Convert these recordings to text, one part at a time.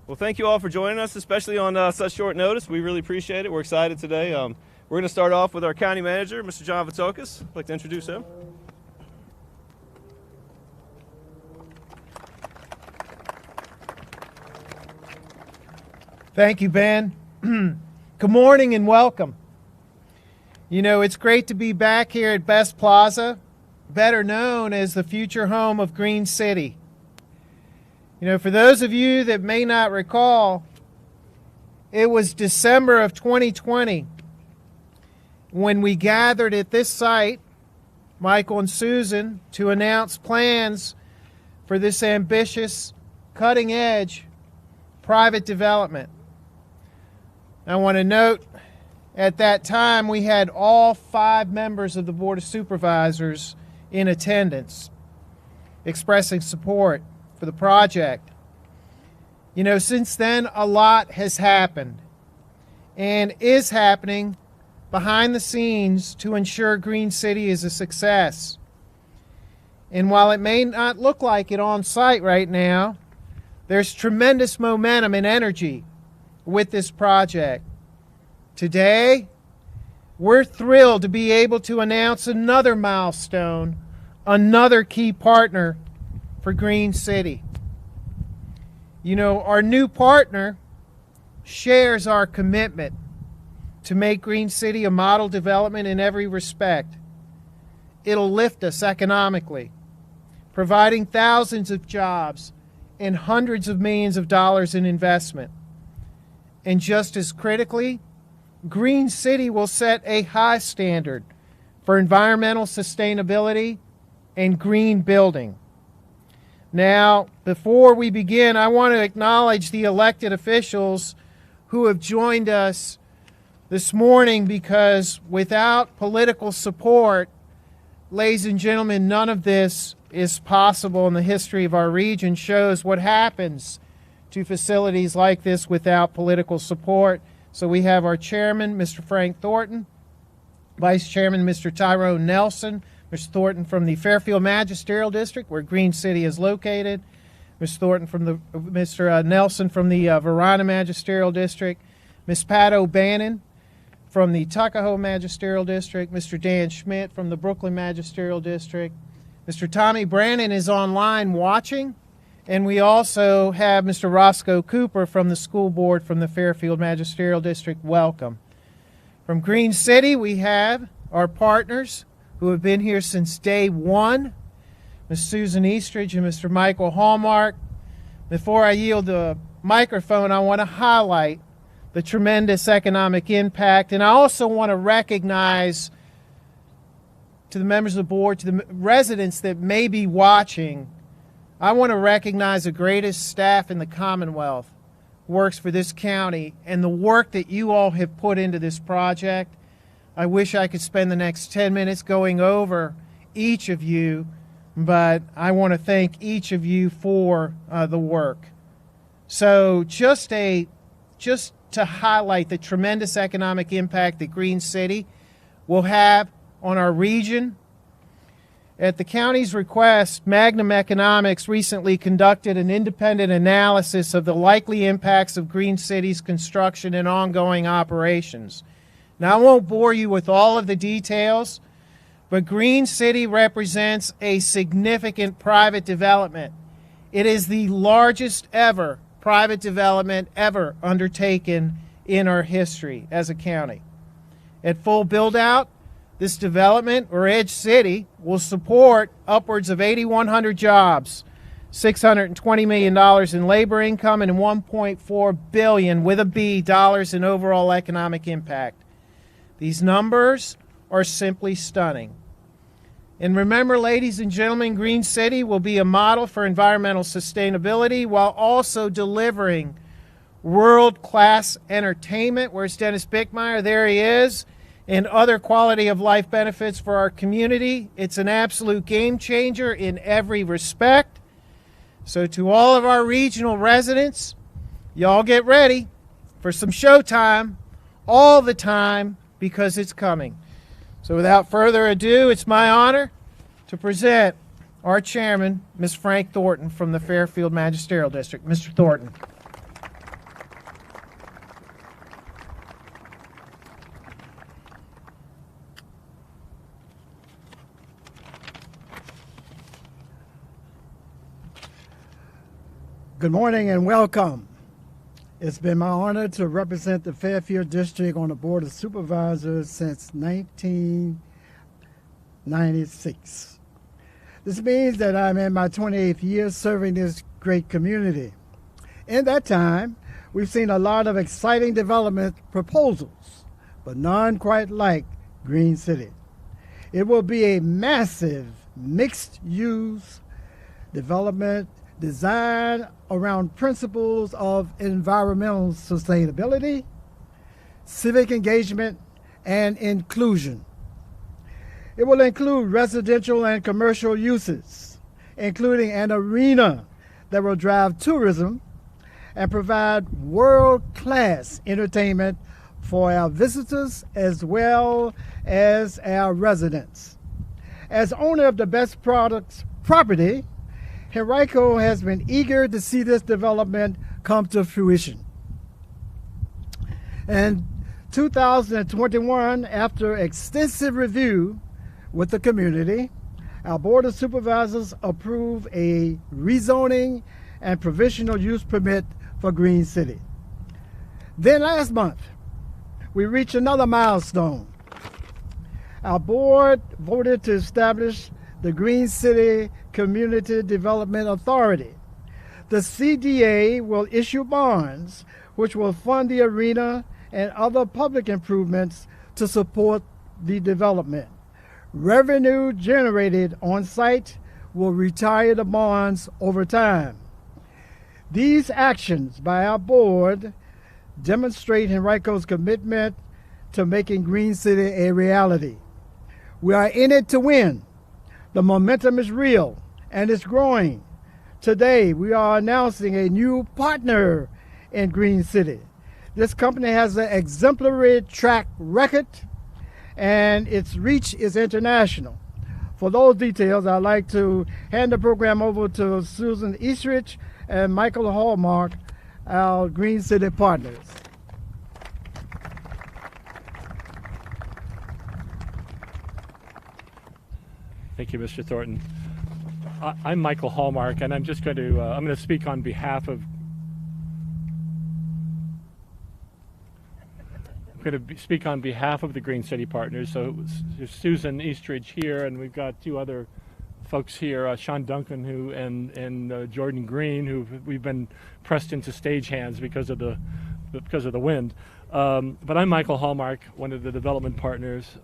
Well, thank you all for joining us, especially on such short notice. We really appreciate it. We're excited today. We're going to start off with our county manager, Mr. John Vitokis. I'd like to introduce him. Thank you, Ben. Good morning and welcome. You know, it's great to be back here at Best Plaza, better known as the future home of GreenCity. You know, for those of you that may not recall, it was December of 2020 when we gathered at this site, Michael and Susan, to announce plans for this ambitious, cutting-edge private development. I want to note, at that time, we had all 5 members of the Board of Supervisors in attendance, expressing support for the project. You know, since then, a lot has happened and is happening behind the scenes to ensure GreenCity is a success. And while it may not look like it on site right now, there's tremendous momentum and energy with this project. Today, we're thrilled to be able to announce another milestone, another key partner for GreenCity. You know, our new partner shares our commitment to make GreenCity a model development in every respect. It'll lift us economically, providing thousands of jobs and hundreds of millions of dollars in investment. And just as critically, GreenCity will set a high standard for environmental sustainability and green building. Now, before we begin, I want to acknowledge the elected officials who have joined us this morning, because without political support, ladies and gentlemen, none of this is possible. In the history of our region shows what happens to facilities like this without political support. So we have our chairman, Mr. Frank Thornton, vice chairman, Mr. Tyrone Nelson, Mr. Thornton from the Fairfield Magisterial District, where GreenCity is located, Mr. Nelson from the Verona Magisterial District, Ms. Pat O'Bannon from the Tuckahoe Magisterial District, Mr. Dan Schmidt from the Brooklyn Magisterial District, Mr. Tommy Brannon is online watching, and we also have Mr. Roscoe Cooper from the school board from the Fairfield Magisterial District. Welcome. From GreenCity, we have our partners who have been here since day one, Ms. Susan Eastridge and Mr. Michael Hallmark. Before I yield the microphone, I want to highlight the tremendous economic impact, and I also want to recognize to the members of the board, to the residents that may be watching, I want to recognize the greatest staff in the Commonwealth who works for this county and the work that you all have put into this project. I wish I could spend the next 10 minutes going over each of you, but I want to thank each of you for the work. So just to highlight the tremendous economic impact that GreenCity will have on our region. At the county's request, Magnum Economics recently conducted an independent analysis of the likely impacts of GreenCity's construction and ongoing operations. Now, I won't bore you with all of the details, but GreenCity represents a significant private development. It is the largest ever private development ever undertaken in our history as a county. At full build-out, this development, or Edge City, will support upwards of 8,100 jobs, $620 million in labor income, and $1.4 billion, with a B, dollars in overall economic impact. These numbers are simply stunning. And remember, ladies and gentlemen, GreenCity will be a model for environmental sustainability while also delivering world-class entertainment. Where's Dennis Bickmeyer? There he is. And other quality of life benefits for our community. It's an absolute game changer in every respect. So to all of our regional residents, y'all get ready for some showtime all the time, because it's coming. So without further ado, it's my honor to present our chairman, Ms. Frank Thornton from the Fairfield Magisterial District. Mr. Thornton. Good morning and welcome. It's been my honor to represent the Fairfield District on the Board of Supervisors since 1996. This means that I'm in my 28th year serving this great community. In that time, we've seen a lot of exciting development proposals, but none quite like GreenCity. It will be a massive mixed-use development designed around principles of environmental sustainability, civic engagement, and inclusion. It will include residential and commercial uses, including an arena that will drive tourism and provide world-class entertainment for our visitors as well as our residents. As owner of the Best Products property, Henrico has been eager to see this development come to fruition. In 2021, after extensive review with the community, our Board of Supervisors approved a rezoning and provisional use permit for GreenCity. Then last month, we reached another milestone. Our board voted to establish the GreenCity Community Development Authority. The CDA will issue bonds which will fund the arena and other public improvements to support the development. Revenue generated on site will retire the bonds over time. These actions by our board demonstrate Henrico's commitment to making GreenCity a reality. We are in it to win. The momentum is real and it's growing. Today, we are announcing a new partner in GreenCity. This company has an exemplary track record and its reach is international. For those details, I'd like to hand the program over to Susan Eastridge and Michael Hallmark, our GreenCity partners. Thank you, Mr. Thornton. I'm Michael Hallmark, and I'm just going to speak on behalf of. Speak on behalf of the GreenCity partners. So there's Susan Eastridge here, and we've got two other folks here, Sean Duncan and Jordan Green, who we've been pressed into stage-hands because of the wind. But I'm Michael Hallmark, one of the development partners.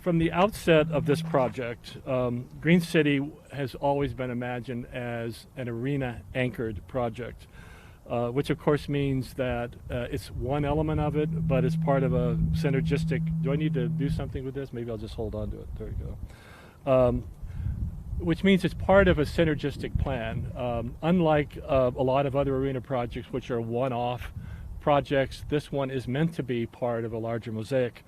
From the outset of this project, GreenCity has always been imagined as an arena-anchored project, which of course means that it's one element of it, but it's part of a synergistic. Do I need to do something with this? Maybe I'll just hold on to it. There you go. Which means it's part of a synergistic plan. Unlike a lot of other arena projects, which are one-off projects, this one is meant to be part of a larger mosaic.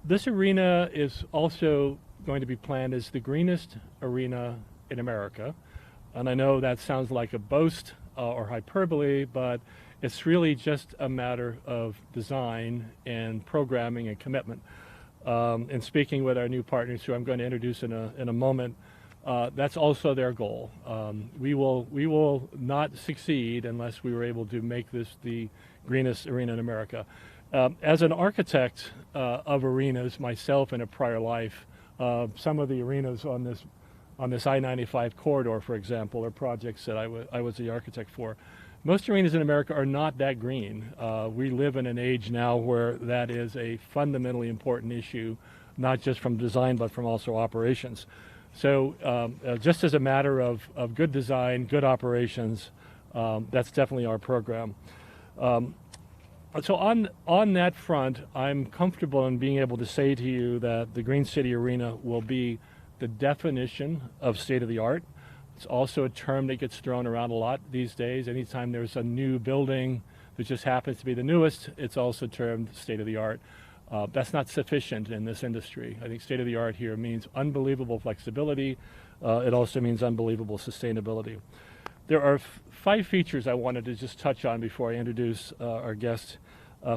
This arena is also going to be planned as the greenest arena in America. And I know that sounds like a boast or hyperbole, but it's really just a matter of design and programming and commitment. And speaking with our new partners, who I'm going to introduce in a moment, that's also their goal. We will not succeed unless we were able to make this the greenest arena in America. As an architect of arenas myself in a prior life, some of the arenas on this I-95 corridor, for example, are projects that I was the architect for. Most arenas in America are not that green. We live in an age now where that is a fundamentally important issue, not just from design, but from also operations. So just as a matter of good design, good operations, that's definitely our program. So on that front, I'm comfortable in being able to say to you that the GreenCity Arena will be the definition of state-of-the-art. It's also a term that gets thrown around a lot these days. Anytime there's a new building that just happens to be the newest, it's also termed state-of-the-art. That's not sufficient in this industry. I think state-of-the-art here means unbelievable flexibility. It also means unbelievable sustainability. There are 5 features I wanted to just touch on before I introduce our guests.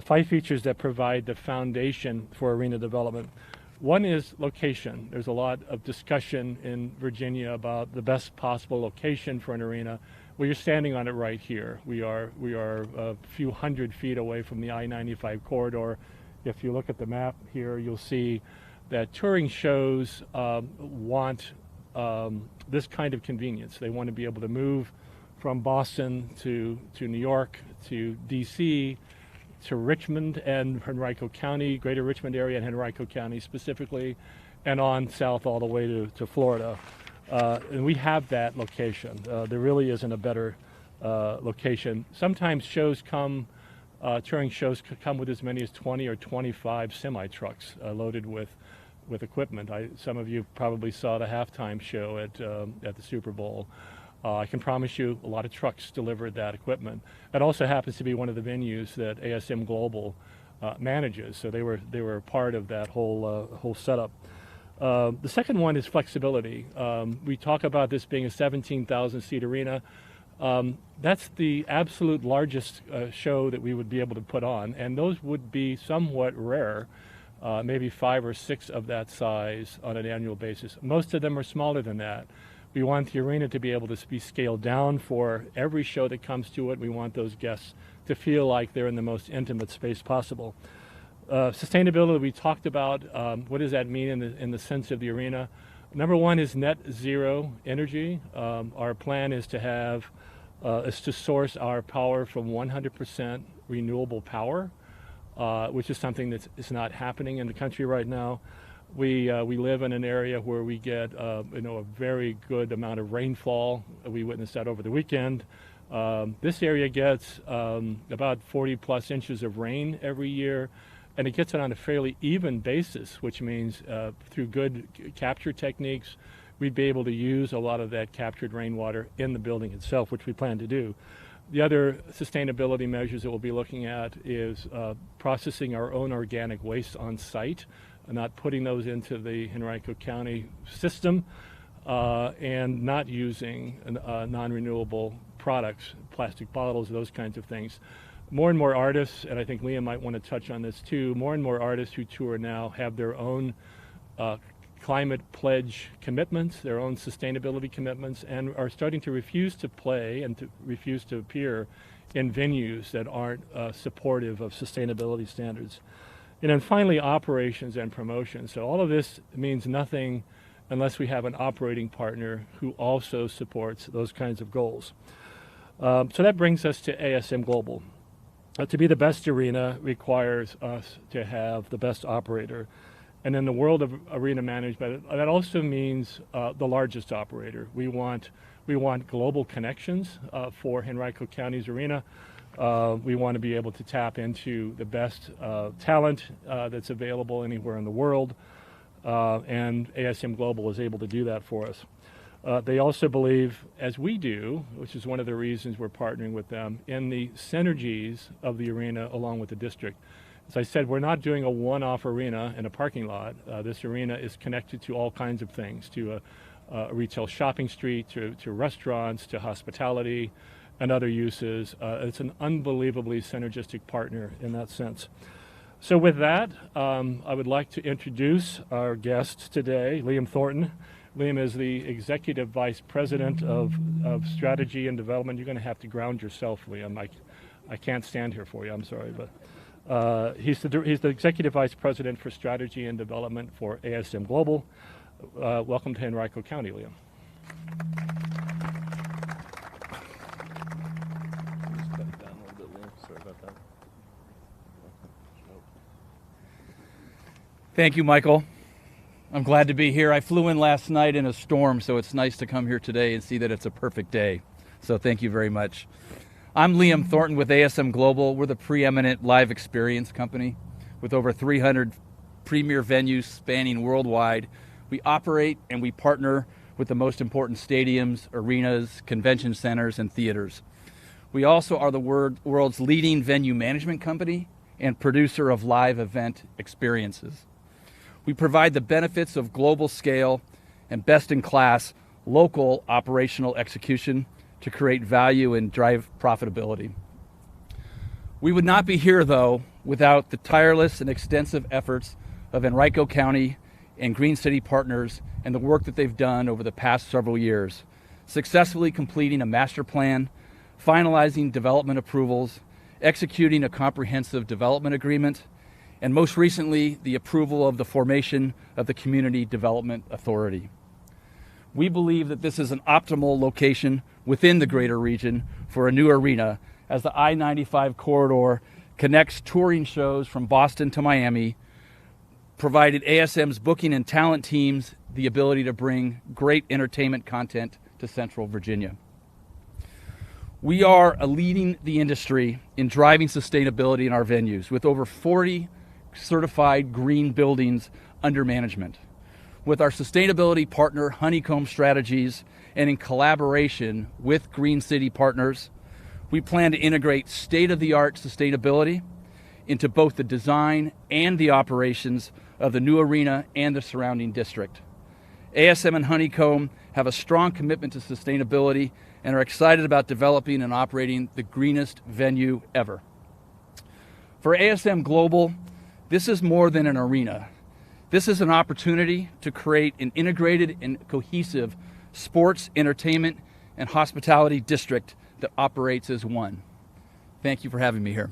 5 features that provide the foundation for arena development. One is location. There's a lot of discussion in Virginia about the best possible location for an arena. Well, you're standing on it right here. We are a few hundred feet away from the I-95 corridor. If you look at the map here, you'll see that touring shows want this kind of convenience. They want to be able to move from Boston to New York, to D.C., to Richmond and Henrico County, greater Richmond area and Henrico County specifically, and on south all the way to Florida. And we have that location. There really isn't a better location. Sometimes shows come, touring shows come with as many as 20 or 25 semi-trucks loaded with equipment. Some of you probably saw the halftime show at the Super Bowl. I can promise you a lot of trucks delivered that equipment. That also happens to be one of the venues that ASM Global manages, so they were part of that whole setup. The second one is flexibility. We talk about this being a 17,000 seat arena. That's the absolute largest show that we would be able to put on, and those would be somewhat rare, maybe 5 or 6 of that size on an annual basis. Most of them are smaller than that. We want the arena to be able to be scaled down for every show that comes to it. We want those guests to feel like they're in the most intimate space possible. Sustainability, we talked about. What does that mean in the sense of the arena? Number one is net zero energy. Our plan is to source our power from 100% renewable power, which is something that is not happening in the country right now. We live in an area where we get a very good amount of rainfall. We witnessed that over the weekend. This area gets about 40 plus inches of rain every year, and it gets it on a fairly even basis, which means through good capture techniques, we'd be able to use a lot of that captured rainwater in the building itself, which we plan to do. The other sustainability measures that we'll be looking at is processing our own organic waste on site, not putting those into the Henrico County system, and not using non-renewable products, plastic bottles, those kinds of things. More and more artists, and I think Liam might want to touch on this too, more and more artists who tour now have their own climate pledge commitments, their own sustainability commitments, and are starting to refuse to play and to refuse to appear in venues that aren't supportive of sustainability standards. And then finally, operations and promotion. So all of this means nothing unless we have an operating partner who also supports those kinds of goals. So that brings us to ASM Global. To be the best arena requires us to have the best operator. And in the world of arena management, that also means the largest operator. We want global connections for Henrico County's arena. We want to be able to tap into the best talent that's available anywhere in the world, and ASM Global is able to do that for us. They also believe, as we do, which is one of the reasons we're partnering with them, in the synergies of the arena along with the district. As I said, we're not doing a one-off arena in a parking lot. This arena is connected to all kinds of things, to a retail shopping street, to restaurants, to hospitality, and other uses. It's an unbelievably synergistic partner in that sense. So with that, I would like to introduce our guest today, Liam Thornton. Liam is the Executive Vice President of Strategy and Development. You're going to have to ground yourself, Liam. I can't stand here for you, I'm sorry. But he's the Executive Vice President for Strategy and Development for ASM Global. Welcome to Henrico County, Liam. Thank you, Michael. I'm glad to be here. I flew in last night in a storm, so it's nice to come here today and see that it's a perfect day. So thank you very much. I'm Liam Thornton with ASM Global. We're the preeminent live experience company with over 300 premier venues spanning worldwide. We operate and we partner with the most important stadiums, arenas, convention centers, and theaters. We also are the world's leading venue management company and producer of live event experiences. We provide the benefits of global scale and best-in-class local operational execution to create value and drive profitability. We would not be here, though, without the tireless and extensive efforts of Henrico County and GreenCity partners and the work that they've done over the past several years. successfully completing a master plan, finalizing development approvals, executing a comprehensive development agreement, and most recently, the approval of the formation of the Community Development Authority. We believe that this is an optimal location within the greater region for a new arena, as the I-95 corridor connects touring shows from Boston to Miami, provided ASM's booking and talent teams the ability to bring great entertainment content to Central Virginia. We are leading the industry in driving sustainability in our venues, with over 40 certified green buildings under management. With our sustainability partner Honeycomb Strategies and in collaboration with GreenCity partners, we plan to integrate state-of-the-art sustainability into both the design and the operations of the new arena and the surrounding district. ASM and Honeycomb have a strong commitment to sustainability and are excited about developing and operating the greenest venue ever. For ASM Global, this is more than an arena. This is an opportunity to create an integrated and cohesive sports, entertainment, and hospitality district that operates as one. Thank you for having me here.